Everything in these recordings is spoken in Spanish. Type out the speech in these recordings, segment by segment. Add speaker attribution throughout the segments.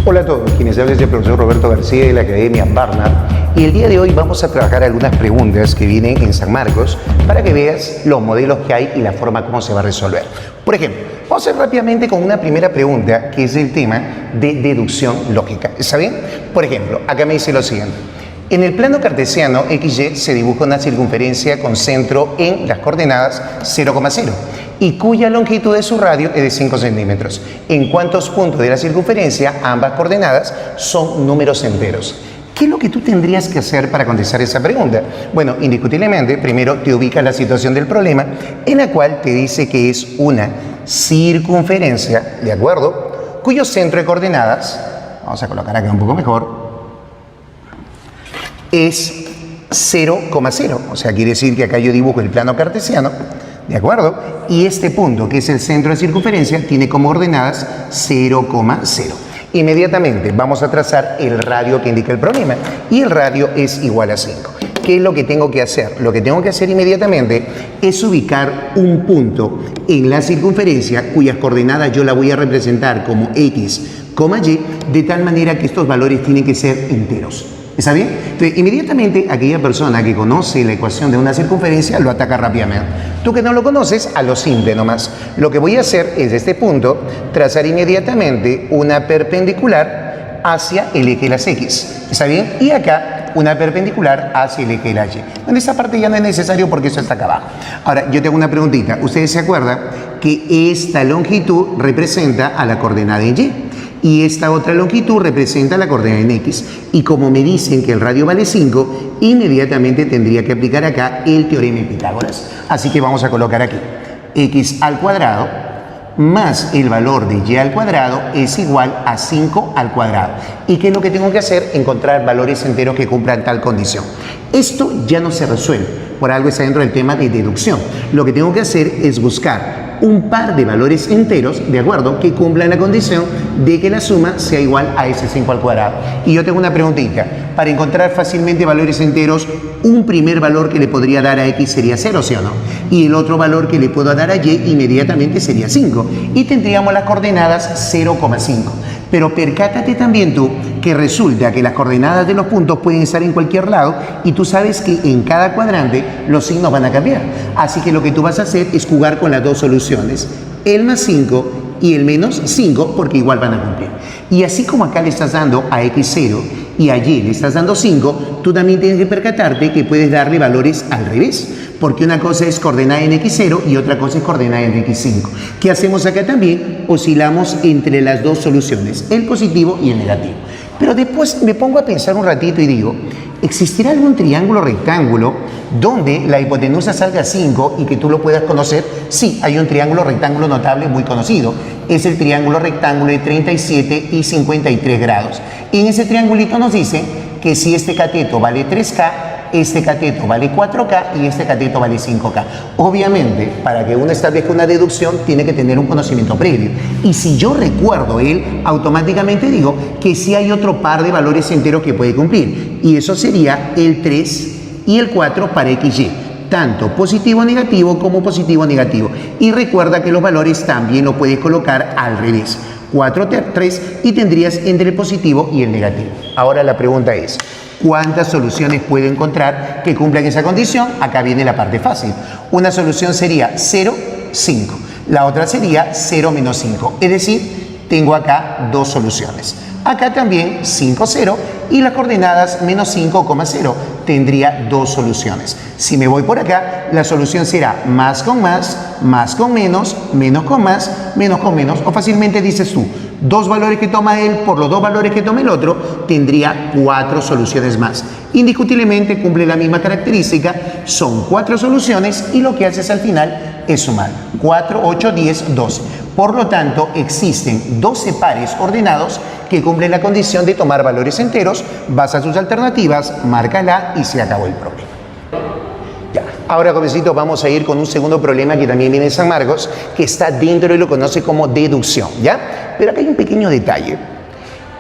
Speaker 1: Hola a todos, quienes hablan es el profesor Roberto García de la Academia Barnard, y el día de hoy vamos a trabajar algunas preguntas que vienen en San Marcos para que veas los modelos que hay y la forma como se va a resolver. Por ejemplo, vamos a ir rápidamente con una primera pregunta que es el tema de deducción lógica. ¿Está bien? Por ejemplo, acá me dice lo siguiente. En el plano cartesiano XY se dibuja una circunferencia con centro en las coordenadas 0,0 y cuya longitud de su radio es de 5 centímetros. ¿En cuántos puntos de la circunferencia ambas coordenadas son números enteros? ¿Qué es lo que tú tendrías que hacer para contestar esa pregunta? Bueno, indiscutiblemente, primero te ubicas la situación del problema en la cual te dice que es una circunferencia, ¿de acuerdo?, cuyo centro de coordenadas, vamos a colocar acá un poco mejor, es 0,0, o sea, quiere decir que acá yo dibujo el plano cartesiano, ¿de acuerdo? Y este punto, que es el centro de circunferencia, tiene como coordenadas 0,0. Inmediatamente vamos a trazar el radio que indica el problema, y el radio es igual a 5. ¿Qué es lo que tengo que hacer? Lo que tengo que hacer inmediatamente es ubicar un punto en la circunferencia cuyas coordenadas yo la voy a representar como x, y, de tal manera que estos valores tienen que ser enteros. ¿Está bien? Entonces, inmediatamente aquella persona que conoce la ecuación de una circunferencia lo ataca rápidamente. Tú que no lo conoces, a lo simple nomás. Lo que voy a hacer es, de este punto, trazar inmediatamente una perpendicular hacia el eje de las X. ¿Está bien? Y acá una perpendicular hacia el eje de la Y. En esta parte ya no es necesario porque eso está acá abajo. Ahora, yo tengo una preguntita. ¿Ustedes se acuerdan que esta longitud representa a la coordenada en Y? Y esta otra longitud representa la coordenada en X. Y como me dicen que el radio vale 5, inmediatamente tendría que aplicar acá el teorema de Pitágoras. Así que vamos a colocar aquí x al cuadrado más el valor de y al cuadrado es igual a 5 al cuadrado. ¿Y qué es lo que tengo que hacer? Encontrar valores enteros que cumplan tal condición. Esto ya no se resuelve, por algo está dentro del tema de deducción. Lo que tengo que hacer es buscar un par de valores enteros, ¿de acuerdo?, que cumplan la condición de que la suma sea igual a ese 5 al cuadrado. Y yo tengo una preguntita. Para encontrar fácilmente valores enteros, un primer valor que le podría dar a x sería 0, ¿sí o no? Y el otro valor que le puedo dar a y inmediatamente sería 5. Y tendríamos las coordenadas 0,5. Pero percátate también tú que resulta que las coordenadas de los puntos pueden estar en cualquier lado y tú sabes que en cada cuadrante los signos van a cambiar. Así que lo que tú vas a hacer es jugar con las dos soluciones, el más 5 y el menos 5, porque igual van a cumplir. Y así como acá le estás dando a x0 y a y le estás dando 5, tú también tienes que percatarte que puedes darle valores al revés, porque una cosa es coordenada en x0 y otra cosa es coordenada en x5. ¿Qué hacemos acá también? Oscilamos entre las dos soluciones, el positivo y el negativo. Pero después me pongo a pensar un ratito y digo, ¿existirá algún triángulo rectángulo donde la hipotenusa salga 5 y que tú lo puedas conocer? Sí, hay un triángulo rectángulo notable muy conocido. Es el triángulo rectángulo de 37 y 53 grados. Y en ese triangulito nos dice que si este cateto vale 3K, este cateto vale 4K y este cateto vale 5K. Obviamente, para que uno establezca una deducción, tiene que tener un conocimiento previo. Y si yo recuerdo él, automáticamente digo que sí hay otro par de valores enteros que puede cumplir. Y eso sería el 3 y el 4 para XY. Tanto positivo negativo como positivo negativo. Y recuerda que los valores también lo puedes colocar al revés. 4, 3 y tendrías entre el positivo y el negativo. Ahora la pregunta es, ¿cuántas soluciones puedo encontrar que cumplan esa condición? Acá viene la parte fácil. Una solución sería 0, 5. La otra sería 0 menos 5. Es decir, tengo acá dos soluciones. Acá también 5, 0 y las coordenadas menos 5,0. Tendría dos soluciones. Si me voy por acá, la solución será más con menos con más, menos con menos. O fácilmente dices tú, dos valores que toma él por los dos valores que toma el otro, tendría 4 soluciones más. Indiscutiblemente cumple la misma característica, son 4 soluciones y lo que haces al final es sumar. 4, 8, 10, 12. Por lo tanto, existen 12 pares ordenados que cumplen la condición de tomar valores enteros, vas a sus alternativas, márcala y se acabó el problema. Ya. Ahora, jovencitos, vamos a ir con un segundo problema que también viene en San Marcos, que está dentro de lo que conoce como deducción, ¿ya? Pero acá hay un pequeño detalle.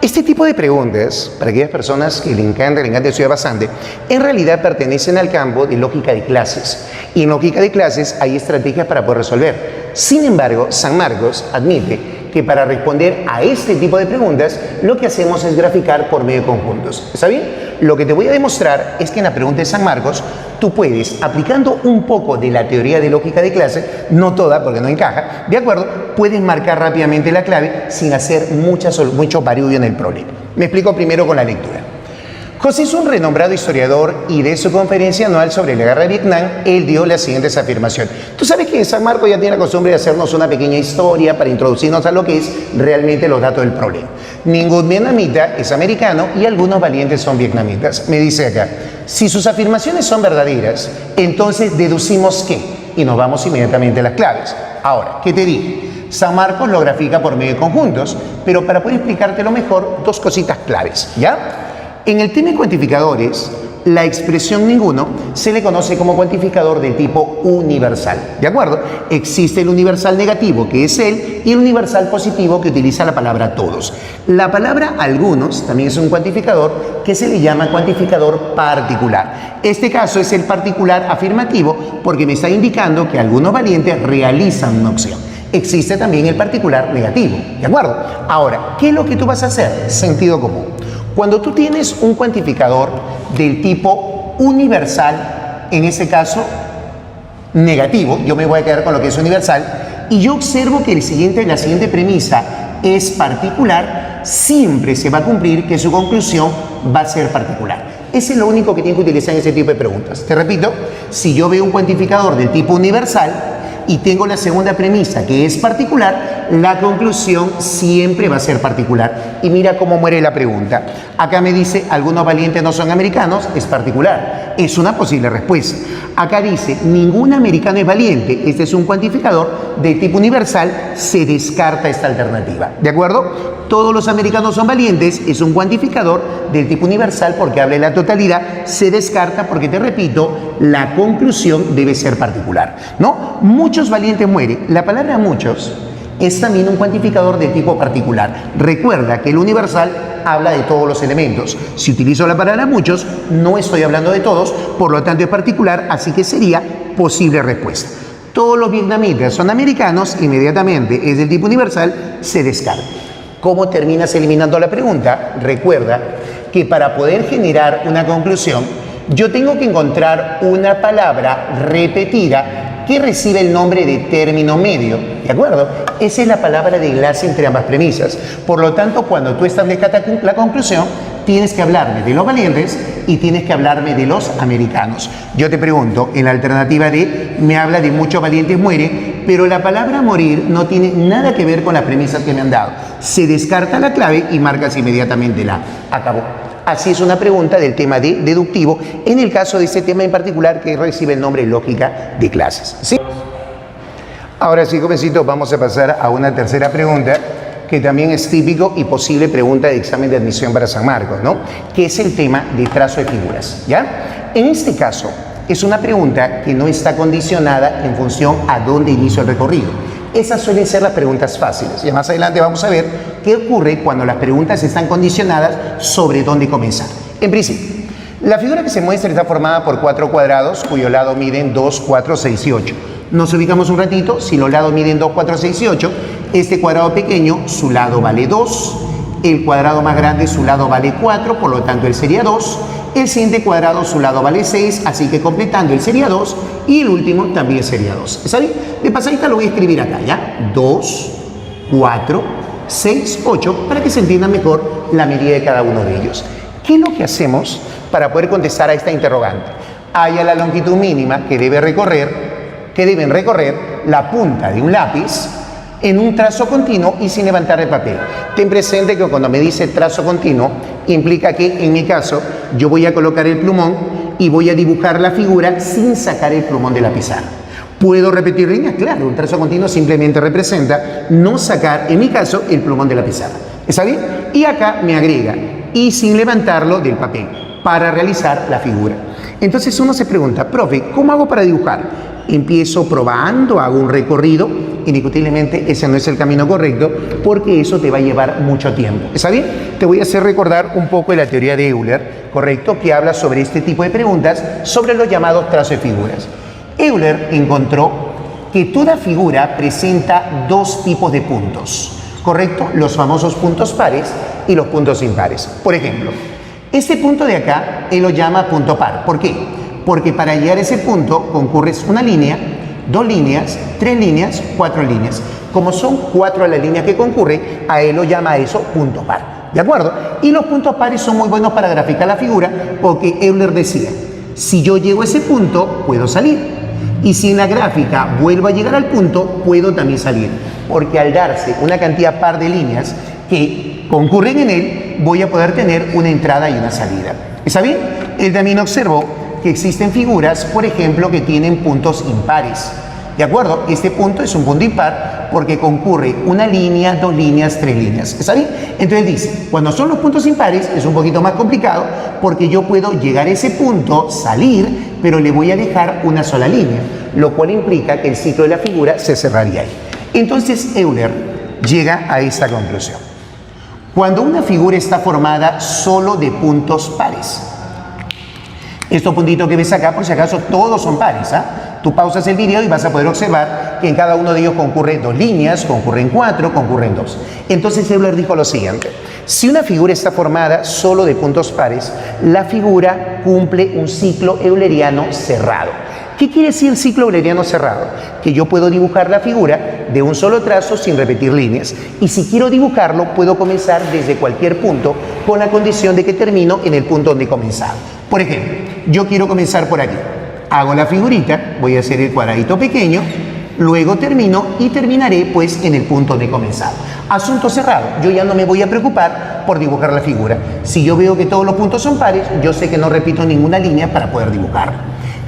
Speaker 1: Este tipo de preguntas, para aquellas personas que le encanta estudiar bastante, en realidad pertenecen al campo de lógica de clases. Y en lógica de clases hay estrategias para poder resolver. Sin embargo, San Marcos admite que para responder a este tipo de preguntas, lo que hacemos es graficar por medio de conjuntos. ¿Está bien? Lo que te voy a demostrar es que en la pregunta de San Marcos, tú puedes, aplicando un poco de la teoría de lógica de clase, no toda porque no encaja, ¿de acuerdo? Puedes marcar rápidamente la clave sin hacer mucho barullo en el problema. Me explico primero con la lectura. José es un renombrado historiador y de su conferencia anual sobre la guerra de Vietnam, él dio las siguientes afirmaciones. Tú sabes que San Marcos ya tiene la costumbre de hacernos una pequeña historia para introducirnos a lo que es realmente los datos del problema. Ningún vietnamita es americano y algunos valientes son vietnamitas. Me dice acá, si sus afirmaciones son verdaderas, entonces deducimos qué y nos vamos inmediatamente a las claves. Ahora, ¿qué te dije? San Marcos lo grafica por medio de conjuntos, pero para poder explicártelo mejor, dos cositas claves, ¿ya? En el tema de cuantificadores, la expresión ninguno se le conoce como cuantificador de tipo universal, ¿de acuerdo? Existe el universal negativo, que es él, y el universal positivo, que utiliza la palabra todos. La palabra algunos también es un cuantificador que se le llama cuantificador particular. Este caso es el particular afirmativo porque me está indicando que algunos valientes realizan una opción. Existe también el particular negativo, ¿de acuerdo? Ahora, ¿qué es lo que tú vas a hacer? Sentido común. Cuando tú tienes un cuantificador del tipo universal, en este caso negativo, yo me voy a quedar con lo que es universal, y yo observo que la siguiente premisa es particular, siempre se va a cumplir que su conclusión va a ser particular. Ese es lo único que tienes que utilizar en ese tipo de preguntas. Te repito, si yo veo un cuantificador del tipo universal, y tengo la segunda premisa que es particular, la conclusión siempre va a ser particular. Y mira cómo muere la pregunta. Acá me dice, algunos valientes no son americanos, es particular. Es una posible respuesta. Acá dice, ningún americano es valiente. Este es un cuantificador de tipo universal, se descarta esta alternativa. ¿De acuerdo? Todos los americanos son valientes, es un cuantificador del tipo universal porque habla de la totalidad, se descarta porque, te repito, la conclusión debe ser particular, ¿no? Muchos valientes mueren. La palabra muchos es también un cuantificador de tipo particular. Recuerda que el universal habla de todos los elementos. Si utilizo la palabra muchos, no estoy hablando de todos, por lo tanto es particular, así que sería posible respuesta. Todos los vietnamitas son americanos, inmediatamente es del tipo universal, se descarta. ¿Cómo terminas eliminando la pregunta? Recuerda que para poder generar una conclusión, yo tengo que encontrar una palabra repetida que recibe el nombre de término medio, ¿de acuerdo? Esa es la palabra de enlace entre ambas premisas. Por lo tanto, cuando tú establezcas la conclusión, tienes que hablarme de los valientes y tienes que hablarme de los americanos. Yo te pregunto, en la alternativa D, me habla de muchos valientes mueren, pero la palabra morir no tiene nada que ver con las premisas que me han dado. Se descarta la clave y marcas inmediatamente la acabó. Así es una pregunta del tema de deductivo, en el caso de este tema en particular que recibe el nombre lógica de clases. ¿Sí? Ahora sí, jovencitos, vamos a pasar a una tercera pregunta que también es típico y posible pregunta de examen de admisión para San Marcos, ¿no? Que es el tema de trazo de figuras, ¿ya? En este caso, es una pregunta que no está condicionada en función a dónde inicio el recorrido. Esas suelen ser las preguntas fáciles. Y más adelante vamos a ver qué ocurre cuando las preguntas están condicionadas sobre dónde comenzar. En principio, la figura que se muestra está formada por 4 cuadrados cuyo lado miden 2, 4, 6 y 8. Nos ubicamos un ratito. Si los lados miden 2, 4, 6 y 8, este cuadrado pequeño, su lado vale 2. El cuadrado más grande, su lado vale 4, por lo tanto él sería 2. El siguiente cuadrado, su lado vale 6, así que completando él sería 2. Y el último también sería 2. ¿Está bien? De pasadita lo voy a escribir acá, ¿ya? 2, 4, 6, 8, para que se entienda mejor la medida de cada uno de ellos. ¿Qué es lo que hacemos para poder contestar a esta interrogante? Haya la longitud mínima que deben recorrer la punta de un lápiz en un trazo continuo y sin levantar el papel. Ten presente que cuando me dice trazo continuo, implica que en mi caso yo voy a colocar el plumón y voy a dibujar la figura sin sacar el plumón de la pizarra. ¿Puedo repetir líneas? Claro, un trazo continuo simplemente representa no sacar, en mi caso, el plumón de la pizarra. ¿Está bien? Y acá me agrega, y sin levantarlo del papel, para realizar la figura. Entonces uno se pregunta, profe, ¿cómo hago para dibujar? Empiezo probando, hago un recorrido. Indiscutiblemente ese no es el camino correcto porque eso te va a llevar mucho tiempo. ¿Está bien? Te voy a hacer recordar un poco de la teoría de Euler, ¿correcto? Que habla sobre este tipo de preguntas, sobre los llamados trazos de figuras. Euler encontró que toda figura presenta dos tipos de puntos. ¿correcto? Los famosos puntos pares y los puntos impares. Por ejemplo, este punto de acá, él lo llama punto par. ¿Por qué? Porque para llegar a ese punto concurres una línea, 2 líneas, 3 líneas, 4 líneas. Como son 4 las líneas que concurre, a él lo llama eso punto par. ¿De acuerdo? Y los puntos pares son muy buenos para graficar la figura porque Euler decía, si yo llego a ese punto, puedo salir. Y si en la gráfica vuelvo a llegar al punto, puedo también salir. Porque al darse una cantidad par de líneas que concurren en él, voy a poder tener una entrada y una salida. ¿Está bien? Él también observó que existen figuras, por ejemplo, que tienen puntos impares. ¿De acuerdo? Este punto es un punto impar porque concurre una línea, 2 líneas, 3 líneas. ¿Está bien? Entonces dice, cuando son los puntos impares es un poquito más complicado porque yo puedo llegar a ese punto, salir, pero le voy a dejar una sola línea, lo cual implica que el ciclo de la figura se cerraría ahí. Entonces Euler llega a esta conclusión. Cuando una figura está formada solo de puntos pares, estos puntitos que ves acá, por si acaso, todos son pares, ¿ah? Tú pausas el video y vas a poder observar que en cada uno de ellos concurren 2 líneas, concurren 4, concurren 2. Entonces Euler dijo lo siguiente, si una figura está formada solo de puntos pares, la figura cumple un ciclo euleriano cerrado. ¿Qué quiere decir el ciclo euleriano cerrado? Que yo puedo dibujar la figura de un solo trazo sin repetir líneas. Y si quiero dibujarlo, puedo comenzar desde cualquier punto con la condición de que termino en el punto donde he comenzado. Por ejemplo, yo quiero comenzar por aquí. Hago la figurita, voy a hacer el cuadradito pequeño, luego termino y terminaré pues en el punto donde he comenzado. Asunto cerrado, yo ya no me voy a preocupar por dibujar la figura. Si yo veo que todos los puntos son pares, yo sé que no repito ninguna línea para poder dibujarla.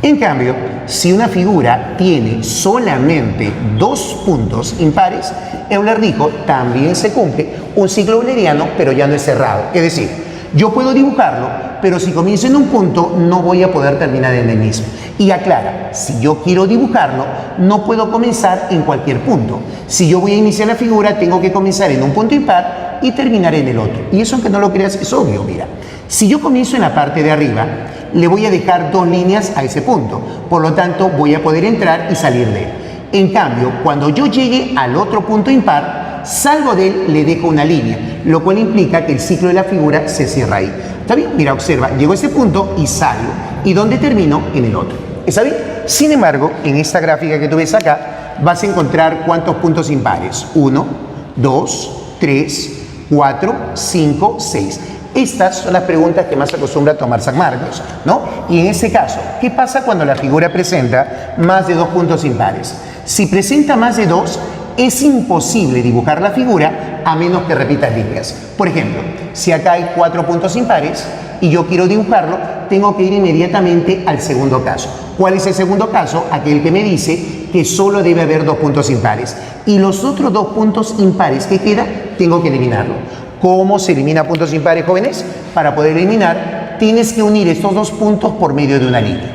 Speaker 1: En cambio, si una figura tiene solamente 2 puntos impares, Euler dijo, también se cumple un ciclo euleriano, pero ya no es cerrado. Es decir, yo puedo dibujarlo, pero si comienzo en un punto, no voy a poder terminar en el mismo. Y aclara, si yo quiero dibujarlo, no puedo comenzar en cualquier punto. Si yo voy a iniciar la figura, tengo que comenzar en un punto impar y terminar en el otro. Y eso, aunque no lo creas, es obvio, mira. Si yo comienzo en la parte de arriba, le voy a dejar 2 líneas a ese punto. Por lo tanto, voy a poder entrar y salir de él. En cambio, cuando yo llegue al otro punto impar, salgo de él, le dejo una línea, lo cual implica que el ciclo de la figura se cierra ahí. ¿Está bien? Mira, observa, llego a ese punto y salgo. ¿Y dónde termino? En el otro. ¿Está bien? Sin embargo, en esta gráfica que tú ves acá, vas a encontrar cuántos puntos impares. 1, 2, 3, 4, 5, 6. Estas son las preguntas que más acostumbra a tomar San Marcos, ¿no? Y en ese caso, ¿qué pasa cuando la figura presenta más de 2 puntos impares? Si presenta más de 2, es imposible dibujar la figura a menos que repitas líneas. Por ejemplo, si acá hay 4 puntos impares y yo quiero dibujarlo, tengo que ir inmediatamente al segundo caso. ¿Cuál es el segundo caso? Aquel que me dice que solo debe haber 2 puntos impares. Y los otros 2 puntos impares que quedan, tengo que eliminarlo. ¿Cómo se elimina puntos impares, jóvenes? Para poder eliminar, tienes que unir estos 2 puntos por medio de una línea.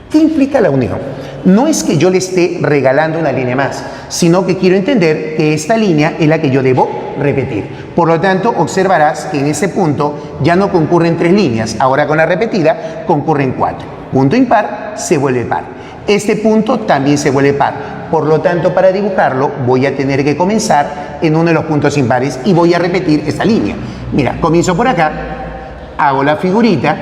Speaker 1: ¿Qué implica la unión? No es que yo le esté regalando una línea más, sino que quiero entender que esta línea es la que yo debo repetir. Por lo tanto, observarás que en ese punto ya no concurren 3 líneas, ahora con la repetida concurren 4. Punto impar se vuelve par. Este punto también se vuelve par. Por lo tanto, para dibujarlo voy a tener que comenzar en uno de los puntos impares y voy a repetir esta línea. Mira, comienzo por acá, hago la figurita,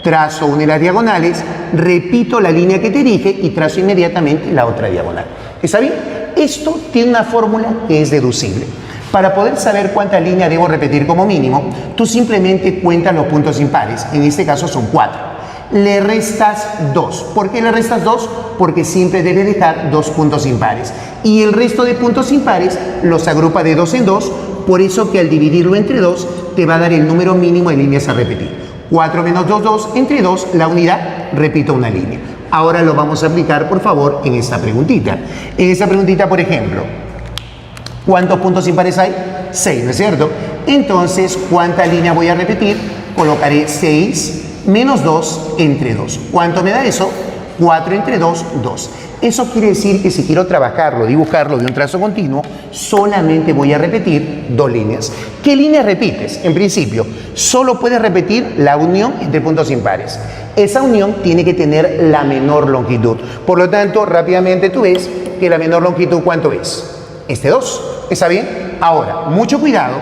Speaker 1: trazo una de las diagonales, repito la línea que te dije y trazo inmediatamente la otra diagonal. ¿Está bien? Esto tiene una fórmula que es deducible. Para poder saber cuántas líneas debo repetir como mínimo, tú simplemente cuentas los puntos impares. En este caso son 4. Le restas 2. ¿Por qué le restas 2? Porque siempre debes dejar 2 puntos impares. Y el resto de puntos impares los agrupa de 2 en 2. Por eso que al dividirlo entre 2 te va a dar el número mínimo de líneas a repetir. 4 menos 2, 2. Entre 2, la unidad, repito una línea. Ahora lo vamos a aplicar, por favor, en esta preguntita. En esta preguntita, por ejemplo, ¿cuántos puntos impares hay? 6, ¿no es cierto? Entonces, ¿cuántas líneas voy a repetir? Colocaré 6 menos 2 entre 2. ¿Cuánto me da eso? 4 entre 2, 2. Eso quiere decir que si quiero trabajarlo, dibujarlo de un trazo continuo, solamente voy a repetir 2 líneas. ¿Qué líneas repites? En principio, solo puedes repetir la unión entre puntos impares. Esa unión tiene que tener la menor longitud. Por lo tanto, rápidamente tú ves que la menor longitud, ¿cuánto es? Este 2. ¿Está bien? Ahora, mucho cuidado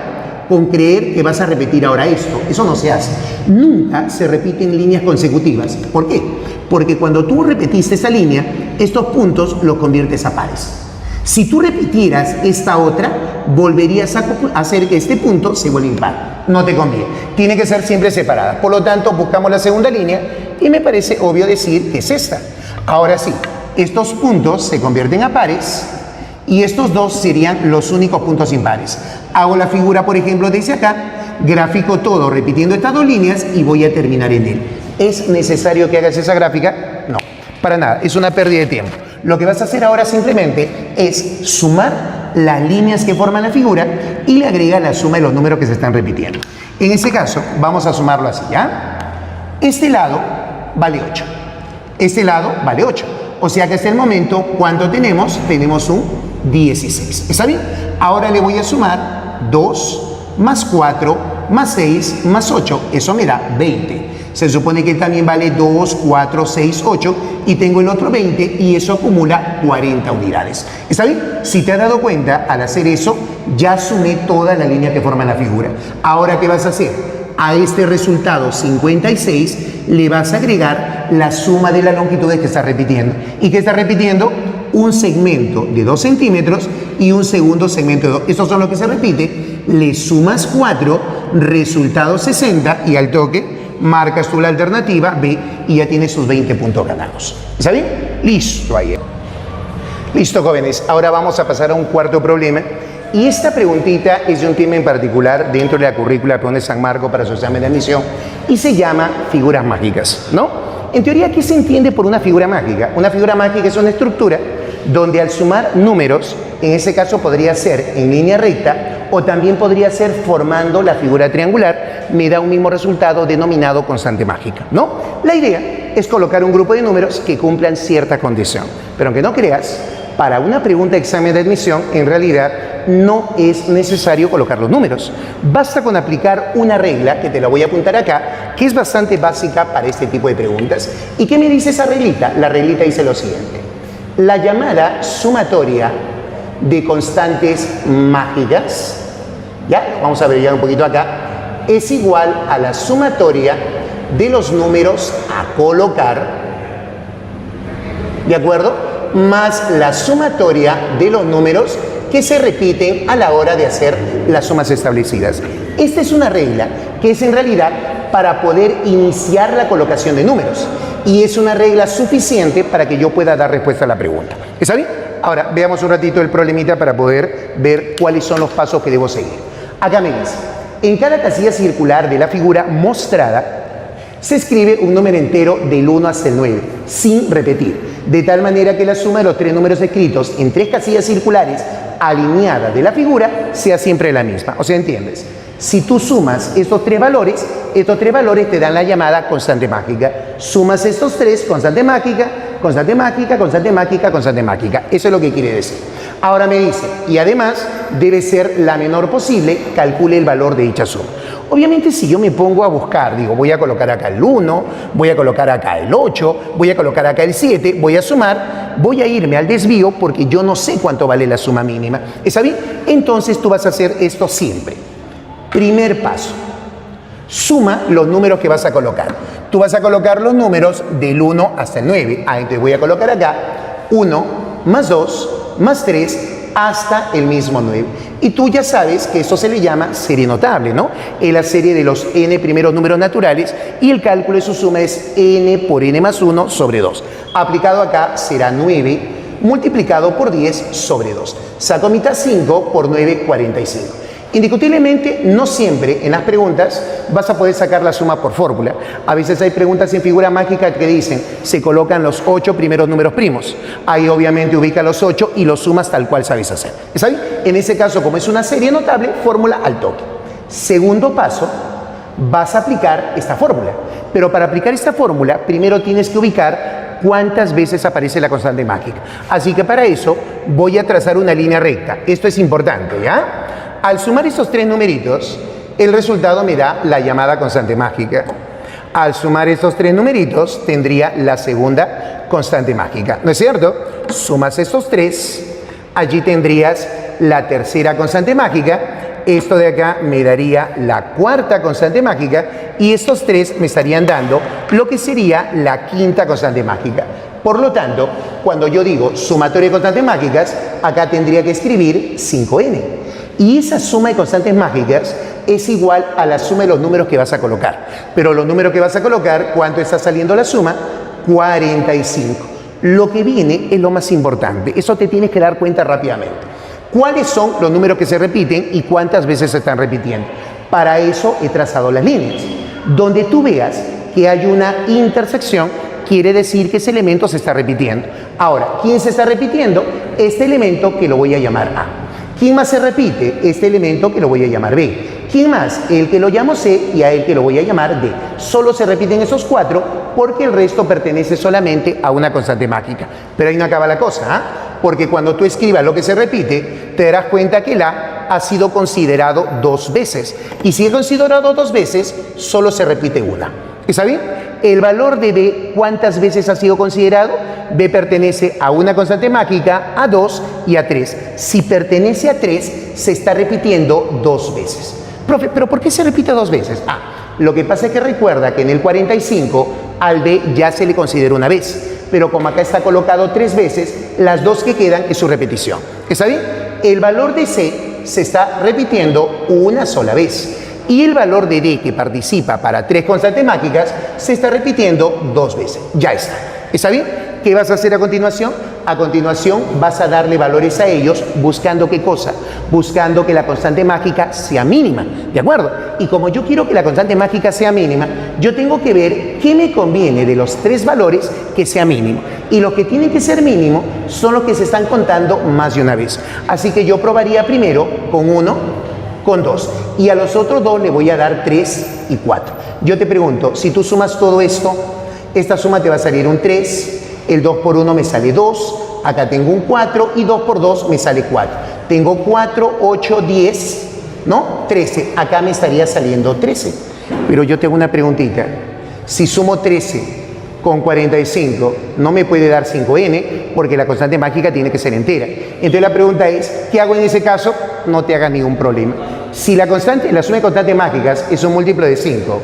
Speaker 1: con creer que vas a repetir ahora esto. Eso no se hace. Nunca se repiten líneas consecutivas. ¿Por qué? Porque cuando tú repetiste esa línea, estos puntos los conviertes a pares. Si tú repitieras esta otra, volverías a hacer que este punto se vuelva impar. No te conviene. Tiene que ser siempre separada. Por lo tanto, buscamos la segunda línea y me parece obvio decir que es esta. Ahora sí, estos puntos se convierten a pares y estos dos serían los únicos puntos impares. Hago la figura, por ejemplo, desde acá, grafico todo repitiendo estas dos líneas y voy a terminar en él. ¿Es necesario que hagas esa gráfica? No, para nada, es una pérdida de tiempo. Lo que vas a hacer ahora simplemente es sumar las líneas que forman la figura y le agrega la suma de los números que se están repitiendo. En este caso, vamos a sumarlo así, ¿ya? Este lado vale 8. Este lado vale 8. O sea que hasta el momento, ¿cuánto tenemos? Tenemos un 16. ¿Está bien? Ahora le voy a sumar 2 más 4 más 6 más 8. Eso me da 20. Se supone que también vale 2, 4, 6, 8 y tengo el otro 20 y eso acumula 40 unidades. ¿Está bien? Si te has dado cuenta, al hacer eso, ya sumé toda la línea que forma la figura. Ahora, ¿qué vas a hacer? A este resultado 56 le vas a agregar la suma de las longitudes que está repitiendo. ¿Y qué está repitiendo? Un segmento de 2 centímetros y un segundo segmento de 2. Estos son los que se repite. Le sumas 4, resultado 60 y al toque marcas tú la alternativa B y ya tienes sus 20 puntos ganados. ¿Está bien? Listo ahí. Listo, jóvenes. Ahora vamos a pasar a un cuarto problema. Y esta preguntita es de un tema en particular dentro de la currícula de San Marco para su examen de admisión y se llama figuras mágicas, ¿no? En teoría, ¿qué se entiende por una figura mágica? Una figura mágica es una estructura donde al sumar números, en ese caso podría ser en línea recta o también podría ser formando la figura triangular, me da un mismo resultado denominado constante mágica, ¿no? La idea es colocar un grupo de números que cumplan cierta condición, pero aunque no creas, para una pregunta de examen de admisión, en realidad no es necesario colocar los números. Basta con aplicar una regla, que te la voy a apuntar acá, que es bastante básica para este tipo de preguntas. ¿Y qué me dice esa reglita? La reglita dice lo siguiente. La llamada sumatoria de constantes mágicas, ya, vamos a abreviar un poquito acá, es igual a la sumatoria de los números a colocar, ¿de acuerdo? Más la sumatoria de los números que se repiten a la hora de hacer las sumas establecidas. Esta es una regla que es en realidad para poder iniciar la colocación de números y es una regla suficiente para que yo pueda dar respuesta a la pregunta. ¿Está bien? Ahora, veamos un ratito el problemita para poder ver cuáles son los pasos que debo seguir. Acá me dice, en cada casilla circular de la figura mostrada se escribe un número entero del 1 hasta el 9, sin repetir, de tal manera que la suma de los tres números escritos en tres casillas circulares alineadas de la figura sea siempre la misma. O sea, ¿entiendes? Si tú sumas estos tres valores te dan la llamada constante mágica. Sumas estos tres, constante mágica, constante mágica, constante mágica, constante mágica. Eso es lo que quiere decir. Ahora me dice, y además debe ser la menor posible, calcule el valor de dicha suma. Obviamente si yo me pongo a buscar, digo, voy a colocar acá el 1, voy a colocar acá el 8, voy a colocar acá el 7, voy a sumar, voy a irme al desvío porque yo no sé cuánto vale la suma mínima. ¿Está bien? Entonces tú vas a hacer esto siempre. Primer paso, suma los números que vas a colocar. Tú vas a colocar los números del 1 hasta el 9. Entonces voy a colocar acá 1 más 2 más 3 hasta el mismo 9. Y tú ya sabes que eso se le llama serie notable, ¿no? Es la serie de los n primeros números naturales y el cálculo de su suma es n por n más 1 sobre 2. Aplicado acá será 9 multiplicado por 10 sobre 2. Saco mitad 5 por 9, 45. Indiscutiblemente, no siempre en las preguntas vas a poder sacar la suma por fórmula. A veces hay preguntas en figura mágica que dicen, se colocan los 8 primeros números primos. Ahí obviamente ubica los 8 y los sumas tal cual sabes hacer. ¿Está bien? En ese caso, como es una serie notable, fórmula al toque. Segundo paso, vas a aplicar esta fórmula. Pero para aplicar esta fórmula, primero tienes que ubicar cuántas veces aparece la constante mágica. Así que para eso voy a trazar una línea recta. Esto es importante, ¿ya? Al sumar estos tres numeritos, el resultado me da la llamada constante mágica. Al sumar estos tres numeritos, tendría la segunda constante mágica. ¿No es cierto? Sumas estos tres, allí tendrías la tercera constante mágica, esto de acá me daría la cuarta constante mágica y estos tres me estarían dando lo que sería la quinta constante mágica. Por lo tanto, cuando yo digo sumatoria de constantes mágicas, acá tendría que escribir 5n. Y esa suma de constantes mágicas es igual a la suma de los números que vas a colocar. Pero los números que vas a colocar, ¿cuánto está saliendo la suma? 45. Lo que viene es lo más importante. Eso te tienes que dar cuenta rápidamente. ¿Cuáles son los números que se repiten y cuántas veces se están repitiendo? Para eso he trazado las líneas. Donde tú veas que hay una intersección, quiere decir que ese elemento se está repitiendo. Ahora, ¿quién se está repitiendo? Este elemento que lo voy a llamar A. ¿Quién más se repite? Este elemento que lo voy a llamar B. ¿Quién más? El que lo llamo C y a el que lo voy a llamar D. Solo se repiten esos cuatro porque el resto pertenece solamente a una constante mágica. Pero ahí no acaba la cosa, ¿ah? Porque cuando tú escribas lo que se repite, te darás cuenta que el A ha sido considerado 2 veces. Y si es considerado 2 veces, solo se repite una. ¿Está bien? El valor de B, ¿cuántas veces ha sido considerado? B pertenece a una constante mágica, a 2 y a 3. Si pertenece a 3, se está repitiendo 2 veces. Profe, ¿pero por qué se repite 2 veces? Lo que pasa es que recuerda que en el 45 al B ya se le considera una vez. Pero como acá está colocado 3 veces, las 2 que quedan es su repetición. ¿Está bien? El valor de C se está repitiendo una sola vez. Y el valor de D, que participa para 3 constantes mágicas, se está repitiendo 2 veces. Ya está. ¿Está bien? ¿Qué vas a hacer a continuación? A continuación vas a darle valores a ellos buscando ¿qué cosa? Buscando que la constante mágica sea mínima. ¿De acuerdo? Y como yo quiero que la constante mágica sea mínima, yo tengo que ver qué me conviene de los 3 valores que sea mínimo. Y los que tienen que ser mínimo son los que se están contando más de una vez. Así que yo probaría primero con 1, con 2. Y a los otros 2 le voy a dar 3 y 4. Yo te pregunto, si tú sumas todo esto, esta suma te va a salir un 3, el 2 por 1 me sale 2, acá tengo un 4 y 2 por 2 me sale 4. Tengo 4, 8, 10, ¿no? 13. Acá me estaría saliendo 13. Pero yo tengo una preguntita. Si sumo 13 con 45, no me puede dar 5n porque la constante mágica tiene que ser entera. Entonces la pregunta es, ¿qué hago en ese caso? No te hagas ningún problema. Si la suma de constantes mágicas es un múltiplo de 5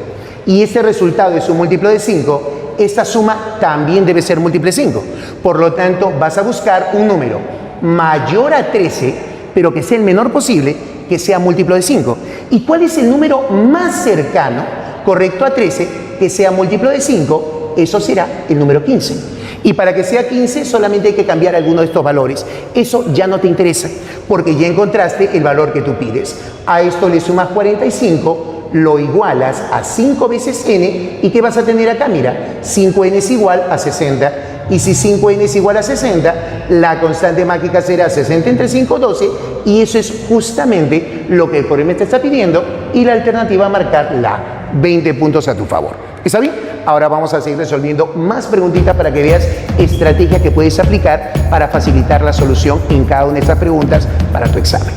Speaker 1: y este resultado es un múltiplo de 5, esta suma también debe ser múltiplo de 5. Por lo tanto, vas a buscar un número mayor a 13, pero que sea el menor posible, que sea múltiplo de 5. ¿Y cuál es el número más cercano, correcto a 13, que sea múltiplo de 5? Eso será el número 15. Y para que sea 15 solamente hay que cambiar alguno de estos valores. Eso ya no te interesa, porque ya encontraste el valor que tú pides. A esto le sumas 45, lo igualas a 5 veces n, ¿y qué vas a tener acá? Mira, 5n es igual a 60. Y si 5n es igual a 60, la constante mágica será 60 entre 5, 12. Y eso es justamente lo que el problema te está pidiendo. Y la alternativa a marcar la 20 puntos a tu favor. ¿Está bien? Ahora vamos a seguir resolviendo más preguntitas para que veas estrategias que puedes aplicar para facilitar la solución en cada una de estas preguntas para tu examen.